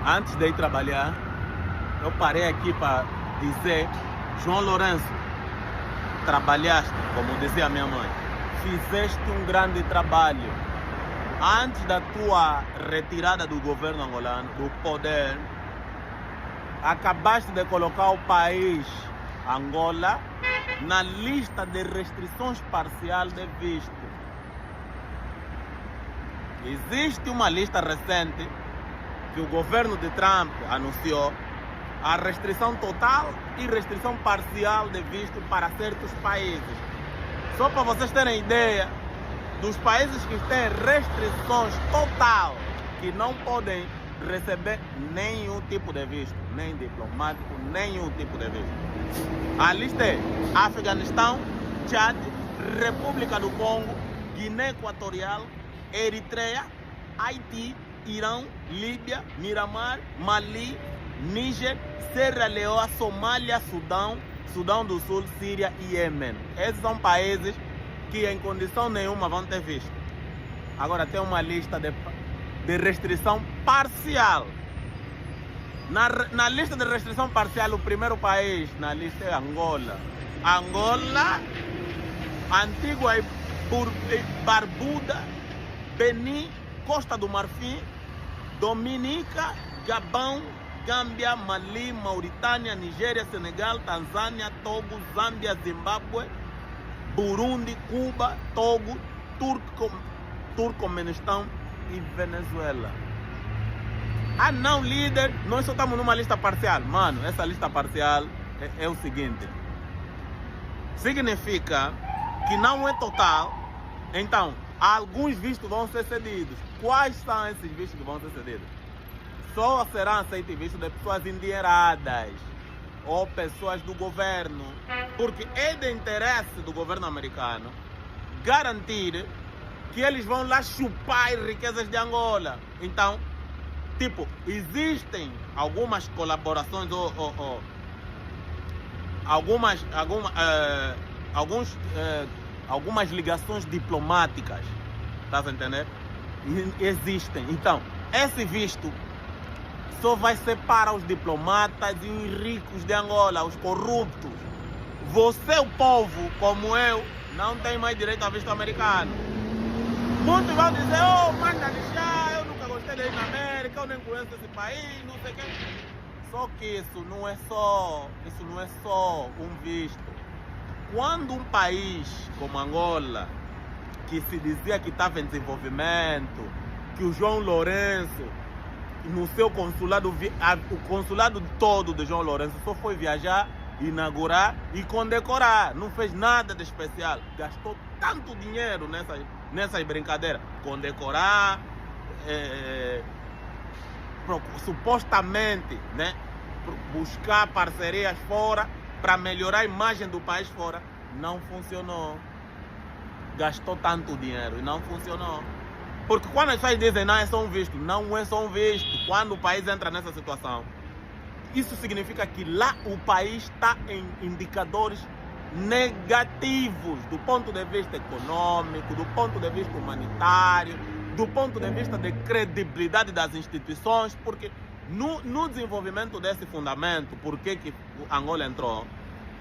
Antes de ir trabalhar, eu parei aqui para dizer: João Lourenço, trabalhaste, como dizia minha mãe, fizeste um grande trabalho. Antes da tua retirada do governo angolano, do poder, acabaste de colocar o país Angola na lista de restrições parcial de visto. Existe uma lista recente que o governo de Trump anunciou, a restrição total e restrição parcial de visto para certos países. Só para vocês terem ideia, dos países que têm restrições total, que não podem receber nenhum tipo de visto, nem diplomático, nenhum tipo de visto. A lista é Afeganistão, Tchad, República do Congo, Guiné Equatorial, Eritreia, Haiti, Irão, Líbia, Mianmar, Mali, Níger, Serra Leoa, Somália, Sudão do Sul, Síria e Iêmen. Esses são países que em condição nenhuma vão ter visto. Agora tem uma lista de restrição parcial. Na lista de restrição parcial, o primeiro país na lista é Angola. Angola, Antigua e Barbuda, Benin, Costa do Marfim, Dominica, Gabão, Gâmbia, Mali, Mauritânia, Nigéria, Senegal, Tanzânia, Togo, Zâmbia, Zimbábue, Burundi, Cuba, Togo, Turcomenistão e Venezuela. Ah não, líder, nós só estamos numa lista parcial. Mano, essa lista parcial é o seguinte. Significa que não é total. Então, alguns vistos vão ser cedidos. Quais são esses vistos que vão ser cedidos? Só serão aceitos vistos de pessoas endinheiradas ou pessoas do governo. Porque é de interesse do governo americano garantir que eles vão lá chupar as riquezas de Angola. Então, tipo, existem algumas colaborações ou algumas ligações diplomáticas, tá a entender? Existem. Então, esse visto só vai ser para os diplomatas e os ricos de Angola, os corruptos. Você, o povo, como eu, não tem mais direito a visto americano. Muitos vão dizer: oh, manda lixar, eu nunca gostei de ir na América, eu nem conheço esse país, não sei o que. Só que isso não é só um visto. Quando um país como Angola, que se dizia que estava em desenvolvimento, que o João Lourenço, no seu consulado, o consulado todo de João Lourenço só foi viajar, inaugurar e condecorar, não fez nada de especial, gastou tanto dinheiro nessas brincadeiras, condecorar, supostamente, né, buscar parcerias fora para melhorar a imagem do país fora, não funcionou. Gastou tanto dinheiro e não funcionou. Porque quando as pessoas dizem não é só um visto, não é só um visto. Quando o país entra nessa situação, isso significa que lá o país está em indicadores negativos do ponto de vista econômico, do ponto de vista humanitário, do ponto de vista de credibilidade das instituições, porque no desenvolvimento desse fundamento, por que Angola entrou,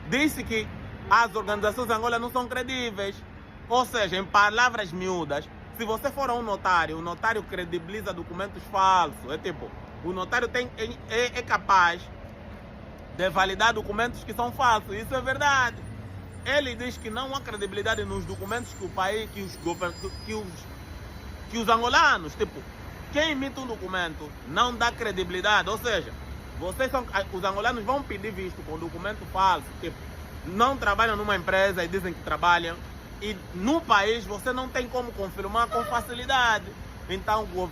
disse que as organizações de Angola não são credíveis. Ou seja, em palavras miúdas, se você for a um notário, o notário credibiliza documentos falsos. É tipo, o notário é capaz de validar documentos que são falsos. Isso é verdade. Ele diz que não há credibilidade nos documentos que o país, que os angolanos, tipo, quem emite um documento não dá credibilidade. Ou seja, os angolanos vão pedir visto com documento falso. Tipo, não trabalham numa empresa e dizem que trabalham. E no país você não tem como confirmar com facilidade. Então o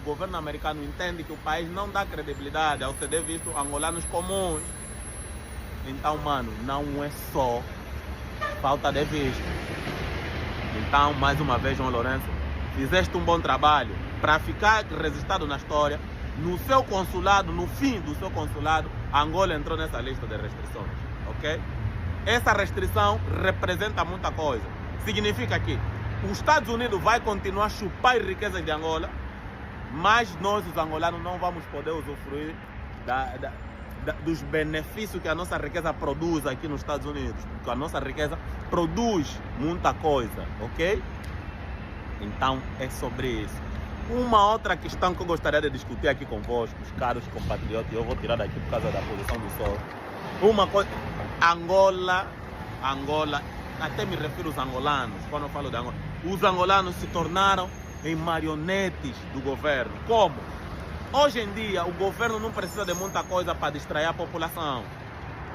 governo americano entende que o país não dá credibilidade ao ceder visto angolanos comuns. Então, mano, não é só falta de visto. Então, mais uma vez, João Lourenço, fizeste um bom trabalho para ficar registrado na história. No seu consulado, no fim do seu consulado, Angola entrou nessa lista de restrições, ok? Essa restrição representa muita coisa. Significa que os Estados Unidos vai continuar a chupar as riquezas de Angola, mas nós, os angolanos, não vamos poder usufruir dos benefícios que a nossa riqueza produz aqui nos Estados Unidos, porque a nossa riqueza produz muita coisa, ok? Então é sobre isso. Uma outra questão que eu gostaria de discutir aqui convosco, os caros compatriotas, eu vou tirar daqui por causa da posição do sol. Uma coisa, Angola, até me refiro aos angolanos, quando eu falo de Angola, os angolanos se tornaram em marionetes do governo. Como? Hoje em dia, o governo não precisa de muita coisa para distrair a população.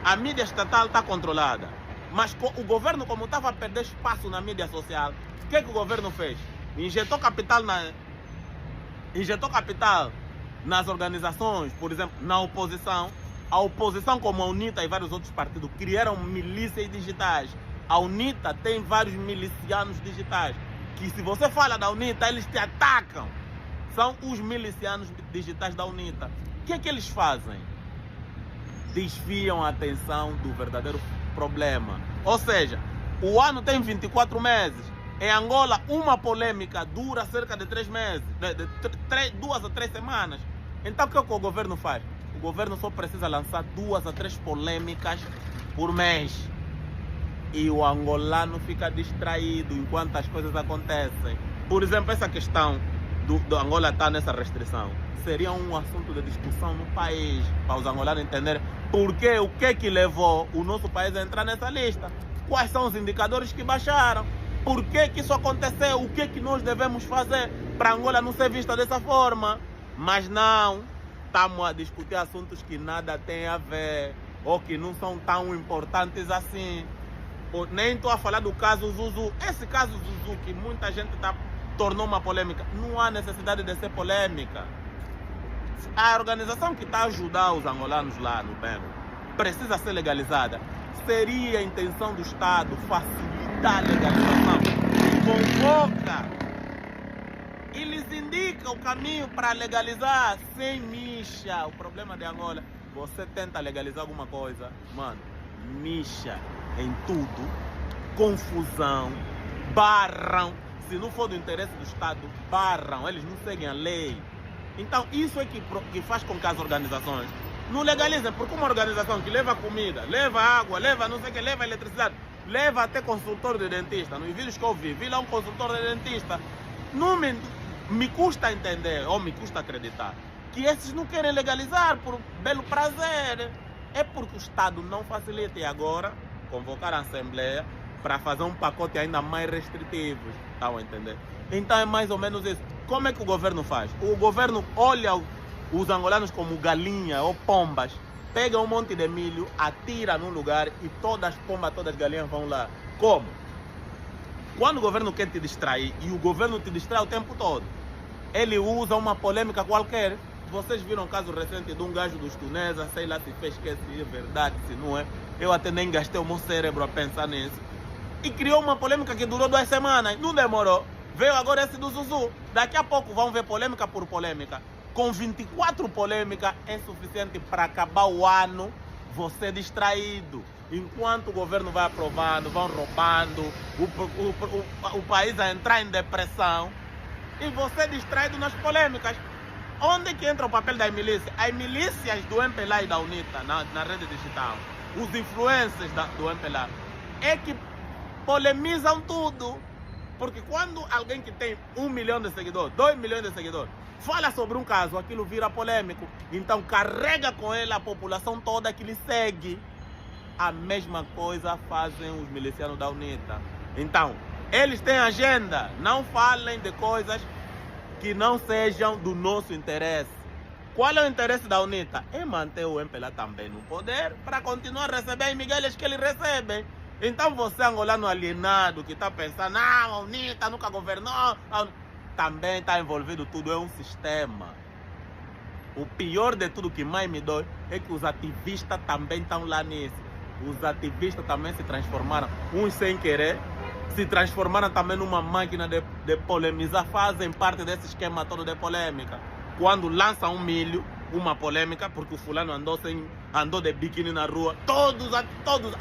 A mídia estatal está controlada. Mas o governo, como estava a perder espaço na mídia social, o que o governo fez? Injetou capital nas organizações, por exemplo, na oposição. A oposição, como a UNITA e vários outros partidos, criaram milícias digitais. A UNITA tem vários milicianos digitais, que se você fala da UNITA, eles te atacam. São os milicianos digitais da UNITA. O que é que eles fazem? Desviam a atenção do verdadeiro problema. Ou seja, o ano tem 24 meses. Em Angola, uma polêmica dura cerca de 3 meses, 2 a 3 semanas. Então o que o governo faz? O governo só precisa lançar 2 a 3 polêmicas por mês. E o angolano fica distraído enquanto as coisas acontecem. Por exemplo, essa questão do Angola estar nessa restrição seria um assunto de discussão no país, para os angolanos entenderem porque, o que levou o nosso país a entrar nessa lista, quais são os indicadores que baixaram, por que isso aconteceu, o que nós devemos fazer para Angola não ser vista dessa forma. Mas não, estamos a discutir assuntos que nada tem a ver ou que não são tão importantes assim. Nem estou a falar do caso Zuzu. Esse caso Zuzu, que muita gente tornou uma polêmica, não há necessidade de ser polêmica. A organização que está a ajudar os angolanos lá no Bengo precisa ser legalizada. Seria a intenção do Estado facilitar a legalização. Convoca e lhes indica o caminho para legalizar sem micha. O problema de Angola, você tenta legalizar alguma coisa, mano, micha em tudo, confusão, barram. Se não for do interesse do Estado, barram, eles não seguem a lei. Então isso é que faz com que as organizações não legalizem, porque uma organização que leva comida, leva água, leva não sei o que, leva eletricidade, leva até consultor de dentista. Nos vídeos que eu vi lá um consultor de dentista. Não me custa entender, ou me custa acreditar, que esses não querem legalizar por belo prazer. É porque o Estado não facilita. E agora convocar a Assembleia para fazer um pacote ainda mais restritivo. Estão a entender? Então é mais ou menos isso. Como é que o governo faz? O governo olha os angolanos como galinha ou pombas, pega um monte de milho, atira num lugar e todas as pombas, todas as galinhas vão lá. Como? Quando o governo quer te distrair, e o governo te distrai o tempo todo, ele usa uma polêmica qualquer. Vocês viram o caso recente de um gajo dos tunesas, sei lá se fez que se é verdade, se não é. Eu até nem gastei o meu cérebro a pensar nisso. E criou uma polêmica que durou 2 semanas, não demorou. Veio agora esse do Zuzu. Daqui a pouco vão ver polêmica por polêmica. Com 24 polêmicas é suficiente para acabar o ano você distraído. Enquanto o governo vai aprovando, vão roubando, o país a entrar em depressão e você distraído nas polêmicas. Onde que entra o papel das milícias? As milícias do MPLA e da UNITA na rede digital, os influencers do MPLA, é que polemizam tudo. Porque quando alguém que tem 1 milhão de seguidores, 2 milhões de seguidores, fala sobre um caso, aquilo vira polêmico. Então carrega com ele a população toda que lhe segue. A mesma coisa fazem os milicianos da UNITA. Então, eles têm agenda. Não falem de coisas que não sejam do nosso interesse. Qual é o interesse da UNITA? É manter o MPLA também no poder para continuar a receber as migalhas que eles recebem. Então você, angolano alienado, que está pensando, não, a UNITA nunca governou, também está envolvido tudo, é um sistema. O pior de tudo que mais me dói é que os ativistas também estão lá nisso. Os ativistas também se transformaram, uns sem querer, se transformaram também numa máquina de polemizar, fazem parte desse esquema todo de polêmica. Quando lançam um milho, uma polêmica, porque o fulano andou de biquíni na rua, todos,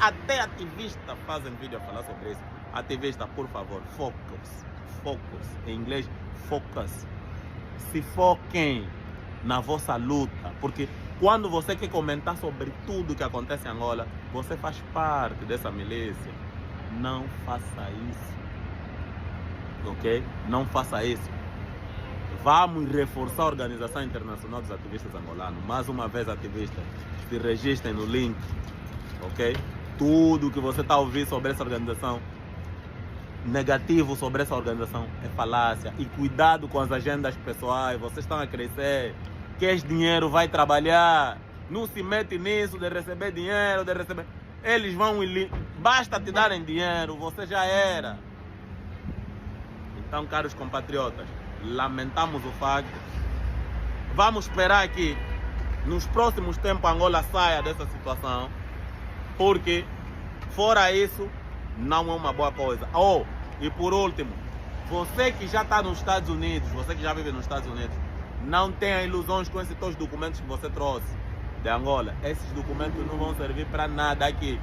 até ativistas fazem vídeo a falar sobre isso. Ativista, por favor, focus, em inglês, focus. se foquem na vossa luta, porque quando você quer comentar sobre tudo que acontece em Angola, você faz parte dessa milícia. Não faça isso, ok? Não faça isso. Vamos reforçar a Organização Internacional dos Ativistas Angolanos. Mais uma vez, ativistas, se registrem no link, ok? Tudo que você está ouvindo sobre essa organização, negativo sobre essa organização, é falácia. E cuidado com as agendas pessoais. Vocês estão a crescer. Queres dinheiro, vai trabalhar. Não se mete nisso de receber dinheiro, de receber... Eles vão... Basta te darem dinheiro, você já era. Então, caros compatriotas, lamentamos o facto. Vamos esperar que nos próximos tempos Angola saia dessa situação, porque fora isso não é uma boa coisa. E por último, você que já está nos Estados Unidos, você que já vive nos Estados Unidos, não tenha ilusões com esses todos os documentos que você trouxe de Angola. Esses documentos não vão servir para nada aqui.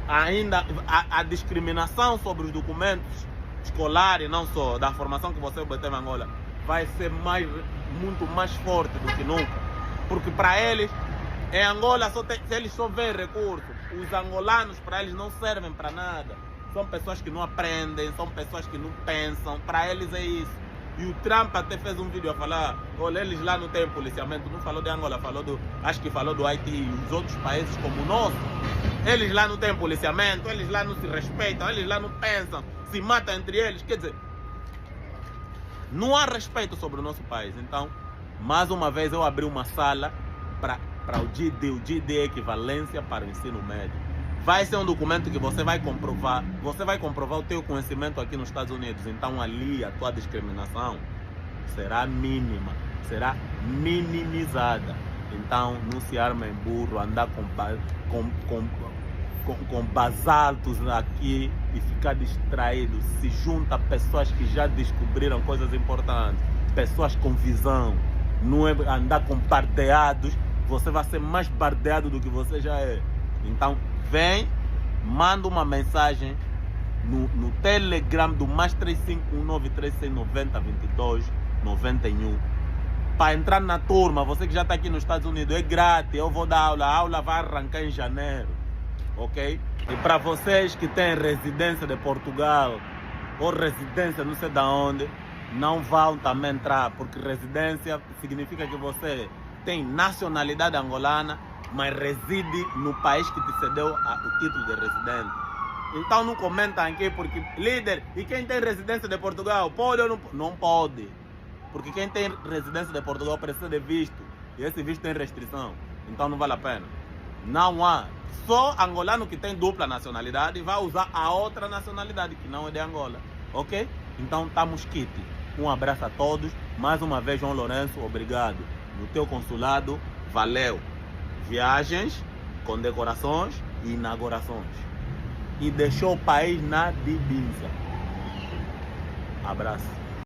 Ainda a discriminação sobre os documentos escolares, não só da formação que você obteve em Angola, vai ser muito mais forte do que nunca. Porque para eles, em Angola, eles só veem recursos. Os angolanos, para eles, não servem para nada. São pessoas que não aprendem, são pessoas que não pensam. Para eles é isso. E o Trump até fez um vídeo a falar, olha, eles lá não têm policiamento. Não falou de Angola, acho que falou do Haiti e os outros países como o nosso. Eles lá não têm policiamento, eles lá não se respeitam, eles lá não pensam, se matam entre eles. Quer dizer, não há respeito sobre o nosso país. Então, mais uma vez, eu abri uma sala para o GD. O GD é equivalência para o ensino médio. Vai ser um documento que você vai comprovar o teu conhecimento aqui nos Estados Unidos. Então ali a tua discriminação será mínima, será minimizada. Então não se arma em burro, andar com basaltos aqui e ficar distraído. Se junta a pessoas que já descobriram coisas importantes, pessoas com visão. Não é andar com bardeados, você vai ser mais bardeado do que você já é. Então vem, manda uma mensagem no Telegram do mais 351-936-90-22-91 para entrar na turma. Você que já está aqui nos Estados Unidos, é grátis, eu vou dar aula, a aula vai arrancar em janeiro, ok? E para vocês que têm residência de Portugal ou residência não sei de onde, não vão também entrar, porque residência significa que você tem nacionalidade angolana, mas reside no país que te cedeu o título de residente. Então não comentam aqui, porque líder, e quem tem residência de Portugal, pode ou não? Não pode, porque quem tem residência de Portugal precisa de visto, e esse visto tem restrição, então não vale a pena. Não há, só angolano que tem dupla nacionalidade vai usar a outra nacionalidade que não é de Angola, ok? Então estamos quites. Um abraço a todos, mais uma vez João Lourenço, obrigado. No teu consulado, valeu. Viagens, condecorações e inaugurações. E deixou o país na divisa. Abraço.